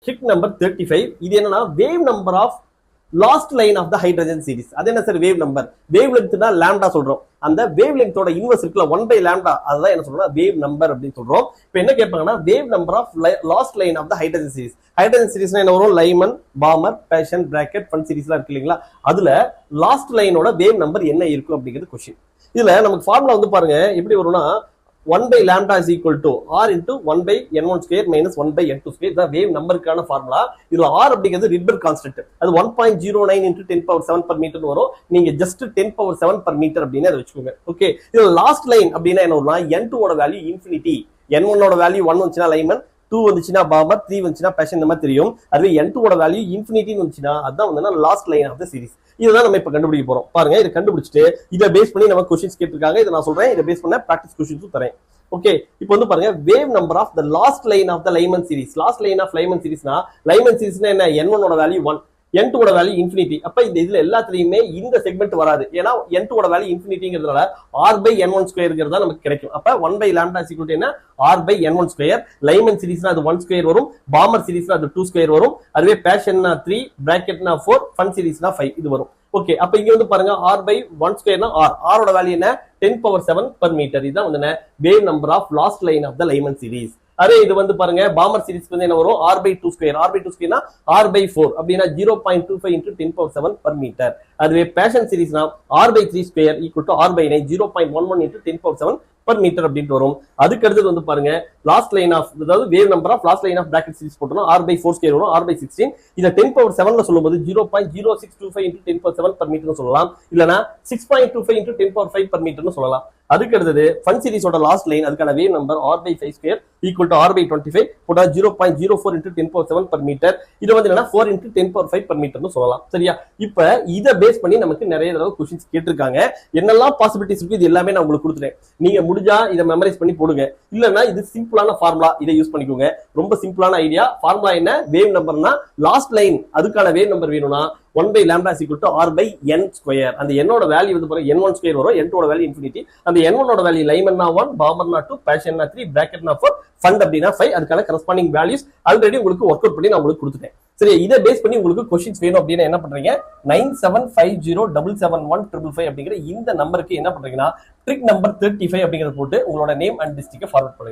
Trick number 35. இது என்னன்னா wave number of last line of the hydrogen series. அது என்ன sir wave number? Wave lengthனா lambda சொல்றோம். அந்த wave length ஓட inverse இருக்குல 1 by lambda. அதுதான் என்ன சொல்றோம்னா wave number அப்படின்னு சொல்றோம். இப்போ என்ன கேட்பாங்கன்னா wave number of last line of the hydrogen series. Hydrogen seriesனா என்ன வரும்? Lyman, Balmer, Paschen, Brackett, Fun seriesலாம் இருக்கு இல்லீங்களா? அதுல last line ஓட wave number என்ன இருக்கும் அப்படிங்கிறது क्वेश्चन. இதுல நமக்கு ஃபார்முலா வந்து பாருங்க எப்படி வரும்னா 1 by lambda is equal to r into 1 by n1 square minus 1 by n2 square. இதான் வேவ் நம்பருக்கான ஃபார்முலா. இதுல r அப்படிங்கிறது ரிட்பர்க் கான்ஸ்டன்ட். அது 1.09 into 10 power 7 per meter வரும். நீங்க ஜஸ்ட் 10 power 7 per meter அப்படின்னு அதை வச்சுக்கோங்க. ஓகே, இதுல லாஸ்ட் லைன் அப்படின்னா என்ன வரும்னா n2 ஓட வேல்யூ இன்ஃபினிட்டி, n1 ஓட வேல்யூ 1 வந்துச்சுன்னா லைமன், 2 வந்துச்சுன்னா பாமர், 3 வந்துச்சுன்னா பேஷன், இந்த மாதிரி தெரியும். அதுவே n2 ஓட வேல்யூ இன்ஃபினிட்டின்னு வந்துச்சுன்னா அதான் வந்து last line of the series. இதுதான் நம்ம இப்ப கண்டுபிடிக்க போறோம். பாருங்க, இதை கண்டுபிடிச்சிட்டு இதை பேஸ் பண்ணி நம்ம क्वेश्चंस கேட்டிருக்காங்க. இதை நான் சொல்றேன், இதை பேஸ் பண்ண பிராக்டிஸ் क्वेश्चंस தரேன். ஓகே, இப்போ வந்து பாருங்க wave number of the last line of the Lyman series. Last line of Lyman சீரிஸ்னா லைமன் சீரிஸ்னா என்ன? n1 ஓட வேல்யூ 1, n2 ஓட வேல்யூ இன்ஃபினிட்டி. அப்ப இந்த இதுல எல்லாத்துலயுமே இந்த செக்மெண்ட் வராது. ஏன்னா n2 ஓட வேல்யூ இன்ஃபினிட்டிங்கிறதுனால r by n1 ஸ்கொயர்ங்கிறது தான் நமக்கு கிடைக்கும். அப்ப 1 by lambda is equal to என்ன? r by n1 square. Lyman சீரிஸ்னா அது 1 ஸ்கொயர் வரும், பாமர் சீரிஸ்னா அது 2 ஸ்கொயர் வரும், அதுவே பேஷன்னா 3, பிராக்கெட்னா 4, ஃபன் சீரிஸ்னா 5 இது வரும். ஓகே, அப்ப இங்க வந்து பாருங்க r by 1 ஸ்கொயர்னா r, r ஓட வேல்யூ என்ன? 10 power 7 per meter. இதான் வந்து என்ன? Wave number of last line of the Lyman series. அதே இது வந்து பாருங்க பாமர் சீரிஸ்க்கு வந்து என்ன வரும்? r by 2 square. r by 2 ஸ்கொயர்னா r by 4 அப்படினா 0.25 into 10 power 7 per meter. அதுவே பேஷன் சீரிஸ்னா r by 3 square equal to r by 9, 0.11 into 10 power 7 per meter அப்படினு வரும். அதுக்கு அடுத்து வந்து பாருங்க லாஸ்ட் லைன் ஆஃப், அதாவது wave number of last line of bracket series போட்டோம்னா r by 4 ஸ்கொயர் வரும், r by 16. இத 10 power 7 ல சொல்லும்போது 0.0625 into 10 power 7 per meter னு சொல்லலாம், இல்லனா 6.25 into 10 power 5 per meter னு சொல்லலாம். அதுக்கு அடுத்து ஃபன் சீரிஸோட லாஸ்ட் லைன், அதுக்கான wave number r by 5 square equal to r by 25 போட்டா 0.04 into 10 power 7 per meter. இது வந்து என்னன்னா 4 into 10 power 5 per meter னு சொல்லலாம். சரியா? இப்போ இத பேஸ் பண்ணி நமக்கு நிறைய தடவை क्वेश्चंस கேட்டிருக்காங்க. என்னெல்லாம் பாசிபிலிட்டிஸ் இருக்கு இது எல்லாமே நான் உங்களுக்கு கொடுத்துட்டேன். நீங்க முடிஞ்சா இத மெமரைஸ் பண்ணி போடுங்க, இல்லனா இது சிம்பிளான ஃபார்முலா, இதை யூஸ் பண்ணிக்கோங்க. ரொம்ப சிம்பிளான ஐடியா. ஃபார்முலா என்ன? வேவ் நம்பர்னா லாஸ்ட் லைன், அதுக்கான வேவ் நம்பர் வேணும்னா 1 by lambda is equal to r by n square. அந்த n ஓட வேல்யூ வந்து பாருங்க n1 ஸ்கொயர் வரும், n2 ஓட வேல்யூ இன்ஃபினிட்டி. அந்த n1 ஓட வேல்யூ லைமன்னா 1, பாமர்னா 2, பேஷன்னா 3, பிராக்கெட்னா 4, ஃபண்ட் அப்படினா 5. அதுக்கான கரஸ்பாண்டிங் வேல்யூஸ் ஆல்ரெடி உங்களுக்கு வொர்க் அவுட் பண்ணி நான் உங்களுக்கு கொடுத்துட்டேன். சரி, இதை பேஸ் பண்ணி உங்களுக்கு क्वेश्चंस வேணும் அப்படினா என்ன பண்றீங்க? 9750771555 அப்படிங்கிற இந்த நம்பருக்கு என்ன பண்றீங்கன்னா ட்ரிக் நம்பர் 35 அப்படிங்கறத போட்டு உங்களோட நேம் அண்ட் டிஸ்ட்ரிக்ட் ஃபார்வர்ட் பண்ணுங்க.